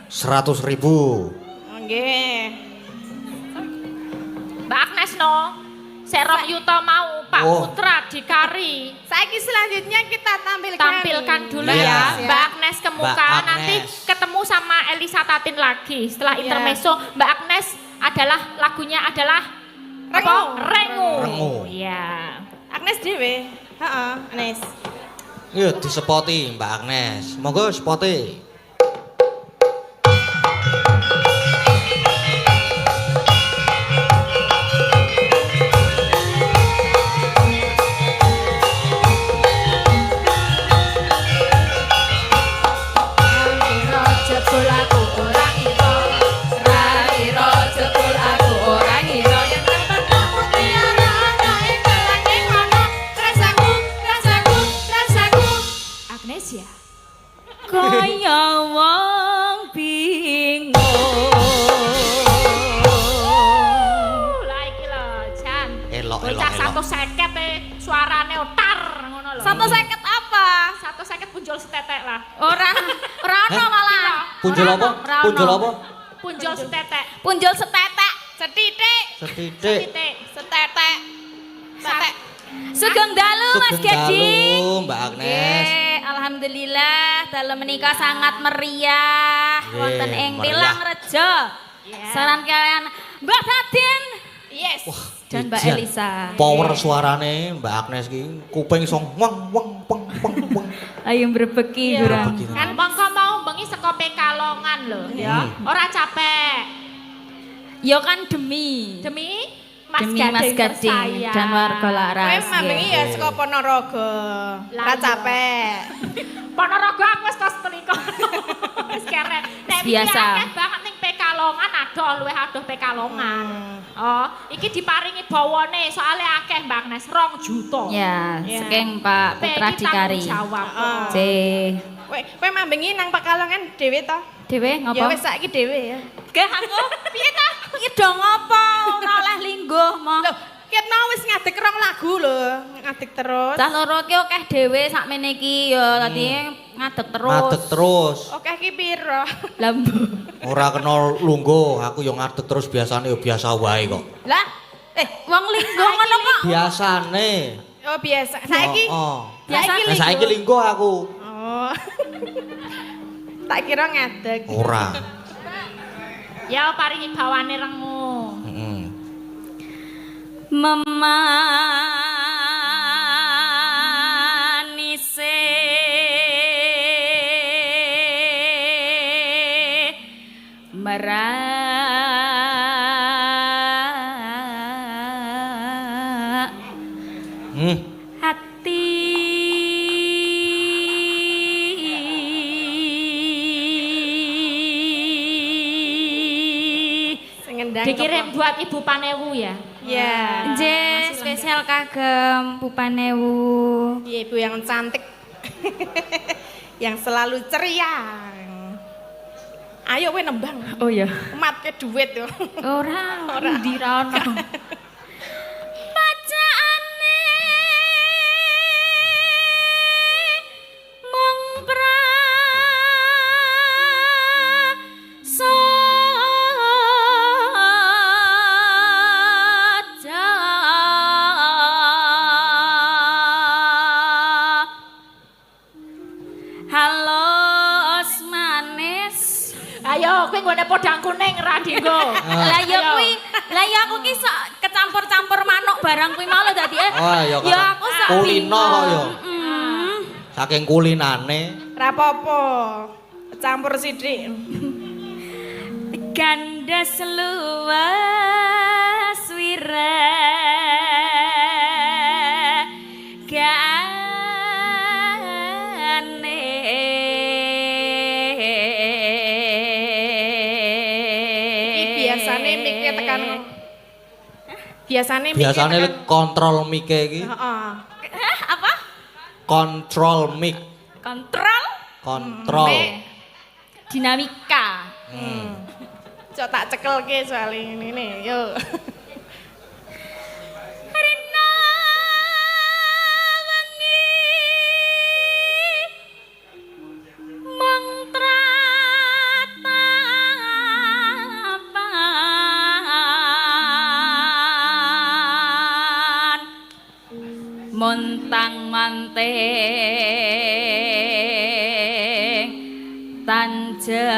100.000. Nggih. Mbak Agnes no. Serong Yuto mau Pak Oh. Putra dikari. Saiki selanjutnya kita tampilkan. Tampilkan dulu Iya. ya Mbak Agnes ke muka. Mbak Agnes. Nanti ketemu sama Elisa Tatin lagi. Setelah Iya. intermezzo Mbak Agnes adalah lagunya adalah Rengu. apa? Rengu. Rengu. Iya. Agnes dhewe. Heeh, Agnes. Yuk disepoti Mbak Agnes. Monggo sepoti. Agnes ya. Kaya wong bingung. Lah iki lho, Jan. Elok, Bocah elok, elok. 150 suarane otar ngono lho. 150 apa? 150 punjul setetek lah. Ora ono malah. Punjul apa? Ora ono. Punjul apa? Punjul setetek. Punjul setetek, setitik, Setitik. Titik. setetek. Setek. Sugeng dalu Mas Sugeng Gading. dalu, Mbak Agnes. Alhamdulillah dalu menika sangat meriah Nggih, wonten ing meriah. Tilang Rejo. Saran kalian Mbak Tatin Yes. dan Mbak Ijan. Elisa. Power suarane Mbak Agnes ki kuping song wang wang peng peng peng. Ayo mbrebeki durang. Begitu. Kan mongko mau bengi saka Pekalongan lho ya. Ora capek. Ya kan demi Demi Mas Gading tersayang. dan warga Laras. Kowe mambengi ya saka Ponorogo. Lah, Ora iya. capek. Ponorogo aku wis kos teliko. Wis keren. Nek iki Biasa. akeh banget ning Pekalongan adoh luwih adoh Pekalongan. Oh, iki diparingi bawane soalnya akeh Mbak Agnes 2 juta. Ya, Ya. saking Pak Putra Iki Dikari. tanggung jawab. Heeh. C. Kowe mambengi nang Pekalongan dhewe to? Dewe Ya ngopo? wis saiki dhewe ya. Gak aku. Piye ta? Iki do ngopo? Ora oleh lingguh mo. Loh, ketno wis ngadeg 2 lagu lho, ngadeg terus. Cah loro ki akeh dhewe sakmene iki ya tadi ngadeg terus. Ngadeg terus. Oke iki piro? Lambu. Ora kena lungguh, aku yo ngadeg terus biasane yo biasa wae kok. Lah, Wong lingguh ngono kok. Biasane. oh biasa. Saiki Oh. saiki Nah, saiki lingguh aku. Oh. Tak kira ngadeg. Ora. Ya paringi bawane rengu. Heeh. Memanise merak hati Sing ngendang. Dikirim buat Ibu Panewu ya. Ya. Nggih, spesial kagem Pupanewu. Ibu yang cantik. yang selalu ceria. Ayo kowe nembang. Oh ya. Matke duit yo. Ora ndi ra ono. Bacaane mung Halos manis. Ayo, kowe nggone podang kuning ra dinggo. Lah ya kuwi, lah ya aku ki sok kecampur-campur manuk barang kuwi mau lho dadi Oh ya ya aku sak kulino kok ya. Mm. Saking kulinane. Ra apa-apa. Campur sithik. Ganda seluas wira gane Iki biasane mikir tekan Biasane kontrol mic iki. Heeh. apa? Kontrol mic. Kontrol Kontrol. dinamika. Cok tak cekelke soal ini yo. Rina wengi mung tratapan montang manting tanjana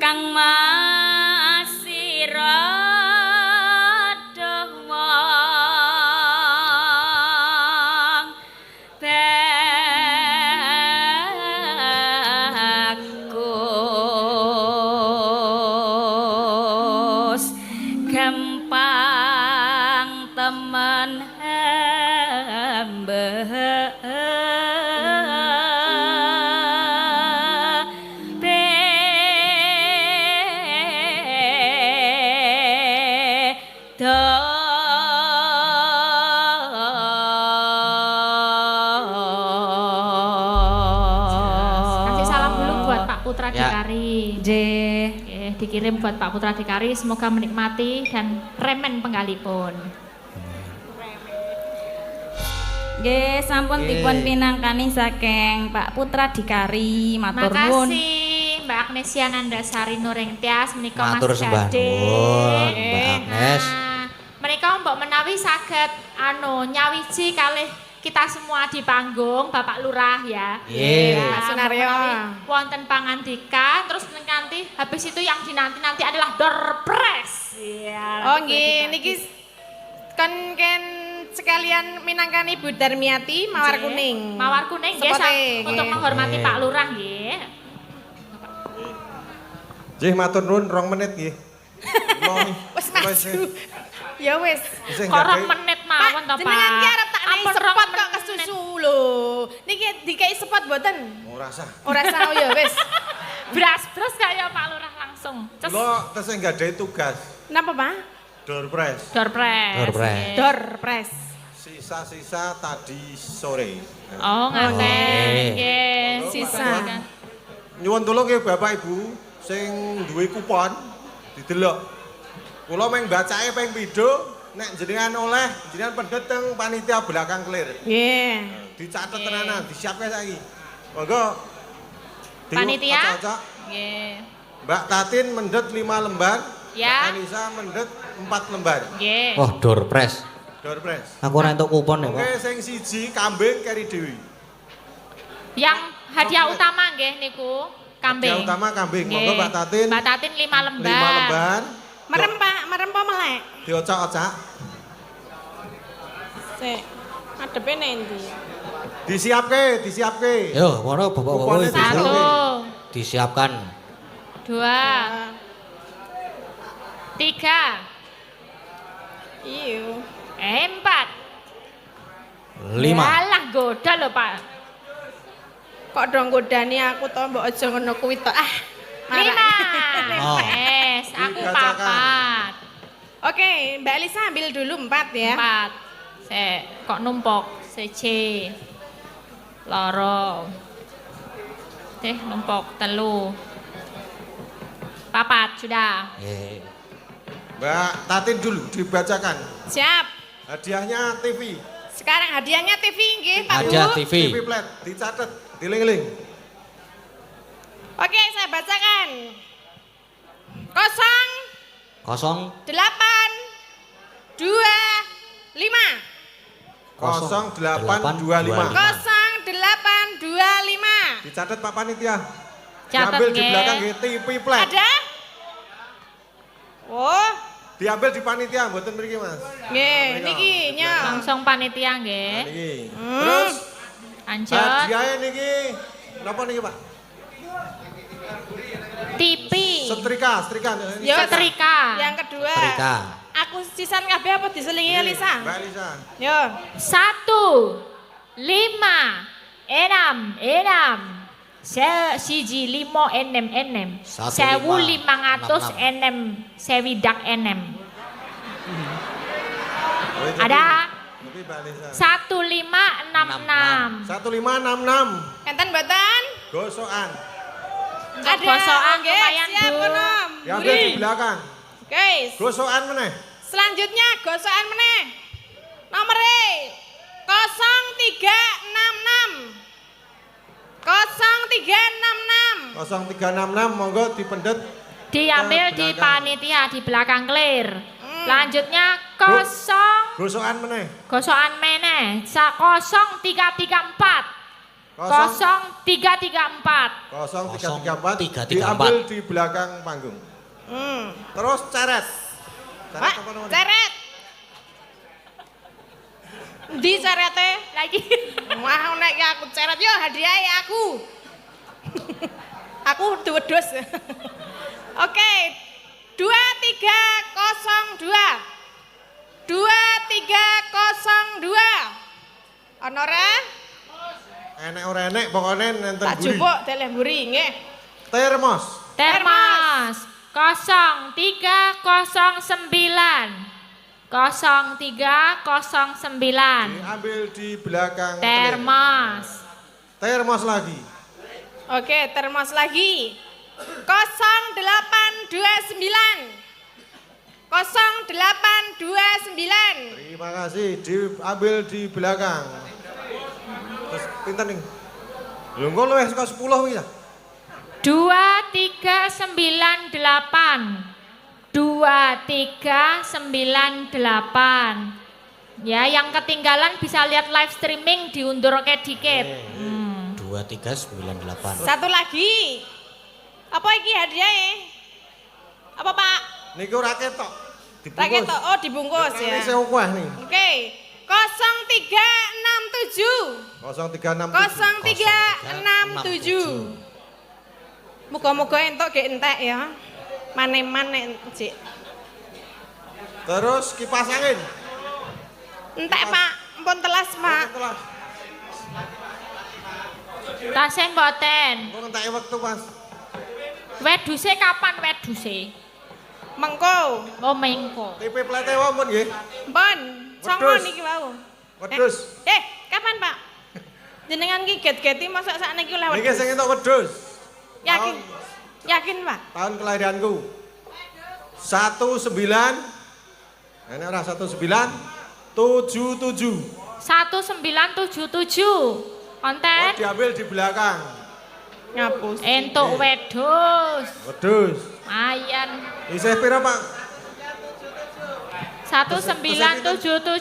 kang masira wong bagus gampang temen hamba Kasih salam dulu buat Pak Putra Ya. Dikari. Dikirim buat Pak Putra Dikari, semoga menikmati dan remen penggalipun. Nggih, sampun dipun pinangkani saking Pak Putra Dikari, matur nuwun. Makasih Mbak Agnesia Nandasari Nuring Tias menika Mas Matur sembah Gading. nuwun, Mbak Agnes. Menika mbok menawi saged nyawiji kalih kita semua di panggung Bapak Lurah ya. Nggih. Ya, Pak Sunaryo. menawi wonten pangandikan terus nanti habis itu yang dinanti-nanti adalah door press. Ya. Oh nggih, niki kan sekalian minangkani Ibu Darmiati mawar kuning. Mawar kuning nggih Sepote, untuk nggih. menghormati Pak Lurah nggih. Nggih matur nuwun 2 menit nggih. Wis maju. Ya wis. Korong menit mawon to, Pak. Jenengan ki arep tak nai Ampun, spot rong kok kesusu lho. Niki dikai spot mboten? Ora sah. Ora sah ya wis. Bras-bras kaya Pak Lurah langsung. Ces. Kula tesih nggadahi tugas Napa, Pak? door press. Door press. Door press. nggih. Door press. Sisa-sisa tadi sore. Oh, ngaten. nggih. Nggih, Sisa. Nyuwun tulung nggih Bapak Ibu sing duwe kupon didelok. Kula meng bacake ping pindho nek jenengan oleh jenengan pendet teng panitia belakang clear. Nggih. Dicatet tenanan, disiapke saiki. Monggo. Panitia? Cocok. Nggih. Mbak Tatin mendet 5 lembar. Ya. Mbak Anissa mendet 4 lembar. Nggih. Oh, door press. Door press. Aku ora entuk kupon ya, Oke, Pak. sing siji kambing keri dewi. Yang hadiah utama nggih niku kambing. Hadiah utama kambing. Nggih. Monggo Mbak Tatin. Mbak Tatin 5 lembar. 5 lembar. Merem, Pak, merem apa melek? Diocak-ocak. Sik. Adepe nendi? Disiapke. Yo, ngono Bapak-bapak Kuponnya wis Satu, disiapkan. 2, 3, Iya. 4. 5. Alah goda lho, Pak. Kok dong godani aku to mbok aja ngono kuwi to. Ah. 5. Oh. Wes, aku Dibacakan. 4. Oke, Mbak Elisa ambil dulu 4 ya. 4. Kok numpuk? Siji. Loro. Numpuk telu. 4 sudah. Mbak Tatin dulu dibacakan. Siap. Hadiahnya TV. Sekarang hadiahnya TV nggih, Pak Bu. Hadiah TV. TV plat dicatat, diling-ling. Oke, saya bacakan. 0 Kosong 8 2 5. 0825. 0825. Dicatat Pak Panitia. Catat, Diambil di nggih. belakang nggih, TV plat. Ada? Oh, Diambil di panitia, mboten mriki Mas. nggih, Mriki. niki nya. Langsung panitia Nah, nggih. niki. Terus Lanjut. hadiahnya niki napa niki Pak? TV. Setrika. Yo, Setrika. Yang kedua. Setrika. Aku sisan kabeh apa diselingi Elisa? Mbak Lisa. Yo. 1 5 6 siji 5 6 Satu, 1500 enam. sewidak enem. Oh, itu Ada Tapi Mbak Lisa. 1566. 1566. Enten mboten? Gosokan. Ada. Gosokan Oke, lumayan, siap, Bu. Nom. Diambil di belakang. Guys, Gosokan meneh. selanjutnya gosokan meneh. Nomere 0366. 0366. 0366 monggo dipendet. Diambil di belakang. panitia di belakang clear. Lanjutnya 0 Gosokan meneh. gosokan meneh 0334. 0334. 0334 0334. diambil di belakang panggung. Terus ceret. Pak, apa namanya? ceret. Di cerete. Lagi. Wah, nek aku ceret yo hadiahe aku. Aku wedhus. Oke. 2302. 2302. Ono ora? Enek ora enek pokoknya nenten Tak buri. jupuk teleh mburi nggih. Termos. Termos 0309. 0309. Diambil di belakang. Termos. Termos lagi. Oke, termos lagi. 0829. 0829. Terima kasih. Diambil di belakang. Terus pinten nih. Lho engko luwih saka 10 iki ya. 2398. 2398. Ya, yang ketinggalan bisa lihat live streaming diundur ke dikit. 2398. Satu lagi. Apa iki hadiahnya? Apa Pak? Niku ora ketok. Dibungkus. Raket oh dibungkus ya. Ini sewakeh nih. Oke. 0367. 0367. 0367. Muga-muga entuk ge entek ya. Mane-mane Cik. Terus kipas angin. Entek Pak, ampun telas Pak. Telah. Tasih mboten. Kok entake wektu Mas. Weduse kapan weduse? Mengko. Oh, mengko. TP plate wonten nggih. Pun, songo Wedhus. niki wau. Wedhus. Kapan Pak? Jenengan ki get-geti masak sakniki oleh Niki wedhus. sing entuk wedhus. Yakin? Yakin Pak? Tahun kelahiranku. 19 Ini ora 1977. 1977. Oh, Konten diambil di belakang. Ngapus. entuk wedhus. Wedhus. Ayan. Isih pira, Pak? 1977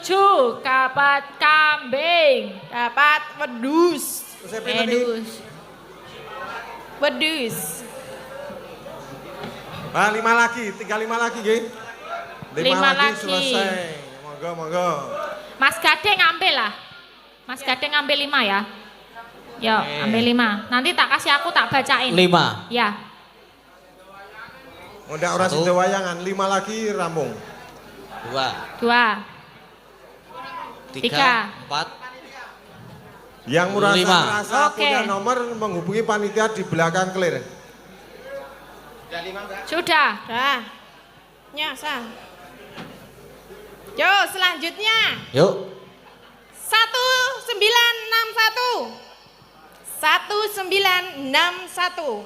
kapat kambing. Dapat wedhus. Isih pinten iki? Wedhus. Wedhus. Ah, 5 lagi, tinggal 5 lagi nggih. 5 lagi. Selesai. Monggo, monggo. Mas Gading ngambil lah. Mas Gading ngambil 5 ya. Yo, ambil 5. Nanti tak kasih aku tak bacain. 5. Ya. Ndak ora Satu. sida wayangan, 5 lagi rampung. 2, 2. 3, 4. Yang Lima. merasa Oke. punya nomor menghubungi panitia di belakang clear. Sudah. Dah. Nyasa. Yo, selanjutnya. Yuk. 1961. 1961.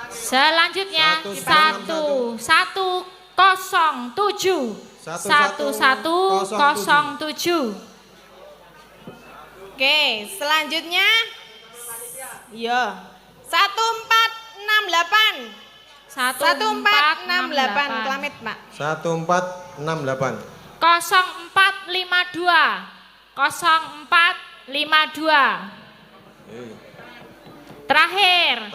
Selanjutnya 1107. 1107. Oke, selanjutnya. Yo. 1468. 1468 Kelamet, Pak. 1468. 0452. 0452. Terakhir.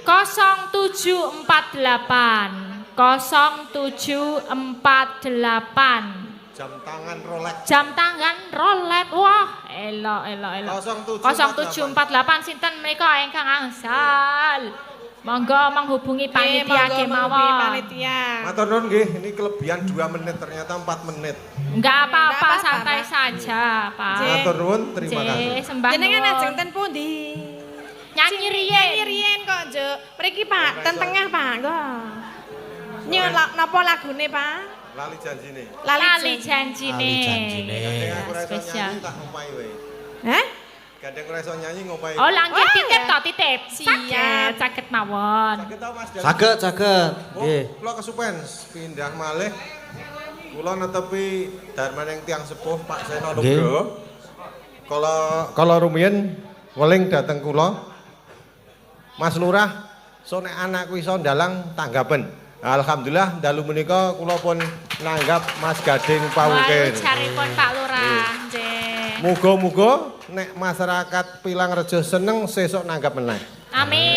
0748. 0748. Jam tangan Rolex. Wah, elok. 0748 sinten menika ingkang angsal. Monggo menghubungi panitia kemawon. Panitia. Matur nuwun nggih, ini kelebihan 2 menit ternyata 4 menit. Enggak apa-apa, Enggak apa-apa, santai Pak. saja, Pak. Matur nuwun, terima kasih. Sembah Jenengan nuwun. ajeng ten pundi? Nyanyi riyen. Nyanyi riyen kok, Juk. Mriki, Pak, ten tengah, Pak. Nggo. Nyo napa lagune, Pak? Lali janjine. Lali janjine. Lali janjine. Gandeng aku ra iso Spesial. nyanyi tak ngompahi wae. Hah? Gandeng ora iso nyanyi ngompahi. Oh, lanjut Oh, titip ya. toh, titip. Siap. Saged mawon. Saged tau Mas Dani? Saged. Oh, Nggih. kula kesupen pindah malih. Kula netepi darmaning tiyang sepuh Pak Seno Nggih. Nugroho. Kala rumiyin weling dateng kula. Mas Lurah, so nek anakku iso ndalang tanggapen. Alhamdulillah dalu menika kula pun nanggap Mas Gading Pawukin. Caripun Pak Lurah, nggih. Muga-muga nek masyarakat Pilangrejo seneng sesuk nanggap meneh.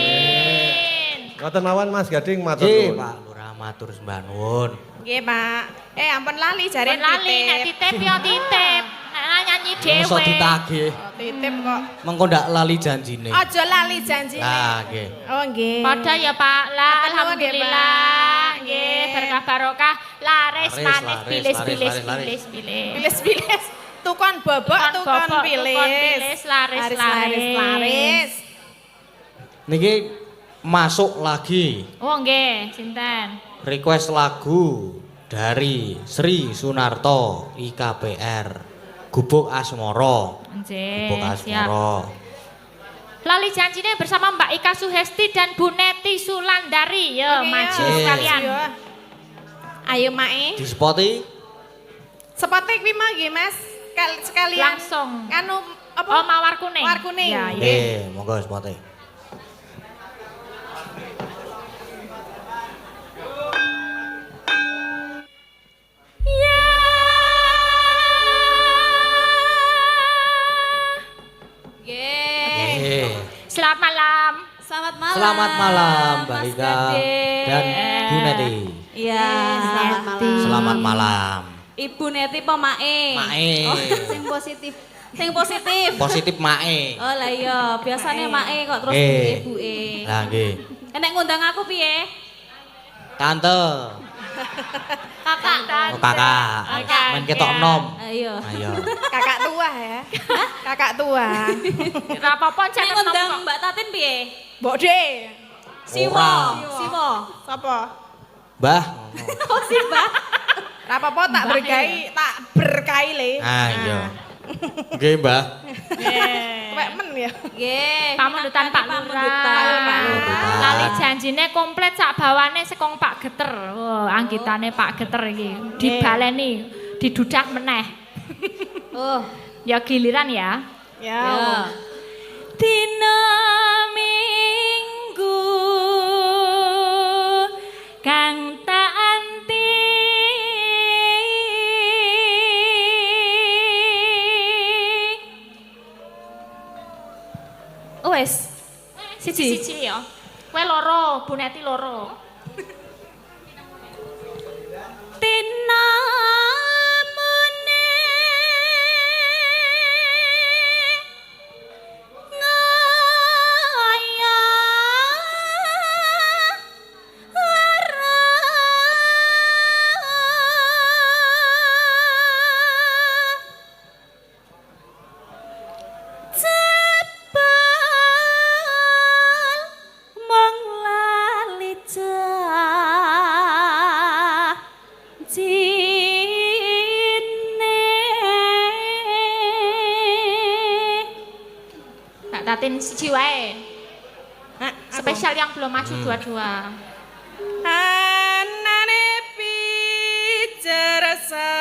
Amin. Ngoten mawon Mas Gading matur Nggih, nuwun. Pak Lurah matur sembah nuwun. Nggih, Pak. Ampun lali jare Pen lali nek titip yo titip. Nek nyanyi Iso dhewe. ditagih. Titip kok. Mengko ndak lali janjine. Aja lali janjine. Lah, nggih. Oh, nggih. Padha ya Pak. Lah Matur nuwun, alhamdulillah. nggih, Pak. Nggih, berkah barokah. Laris Laris, manis laris, bilis laris, bilis laris, laris. bilis bilis. Bilis-bilis. Tukon bobok, Tukon tukon bobok, bilis. tukon bilis, laris, laris. Niki masuk lagi Oh nggih, sinten? request lagu dari Sri Sunarto IKPR Gubuk Asmoro. Nggih, Gubuk siap. Asmoro. Lali janjinya bersama Mbak Ika Suhesti dan Bu Neti Sulandari. Yo, Oke, maju yo. sekalian. Yo. Ayo, Mae. Di Spoti Sepotek kuwi mah nggih, Mas. Sekalian Langsung. anu apa? Oh, mawar kuning. Mawar kuning. Ya, iya. nggih, monggo Spoti. Ya. Nggih. Nggih. Selamat malam. Selamat malam. Selamat malam Mbak Mas Rika Gading. dan Bu Neti. Iya. Selamat malam. Selamat malam. Ibu Neti apa Mae? Mae. Oh, sing positif. Sing positif. Positif Mae. Oh lah iya, biasanya Mae kok terus Nggih. ibuke. Lah nggih. Nek ngundang aku piye? Tante, Kakak. oh kakak. Kakak, Men ketok ya. nom. Ayo. Ayo. Kakak tua ya. Kakak tua. Ora apa-apa Nek cek ngundang nom kok. Mbak Tatin piye? Mbok De. Siwo. Ora. Siwo. Sapa? Mbah. Oh Simbah. Ora apa-apa tak Mbak berkahi, tak berkahi le. Ah iya. Nggih, Mbah. Kewek men ya. Nggih. Pamundutan Pak Lurah. Pamundutan. Lali janjine komplit sak bawane sekong Pak Geter. Oh, anggitane Pak Geter iki. Dibaleni, didudak meneh. Oh. Ya giliran ya. Ya. Ya. Dina Minggu kang tak anti Wes. Siji. siji ya. Kowe loro, Bu Neti loro. Dina Jebal mong lali Ibaratin siji wae. Spesial yang belum maju dua-dua. Anane pijerasa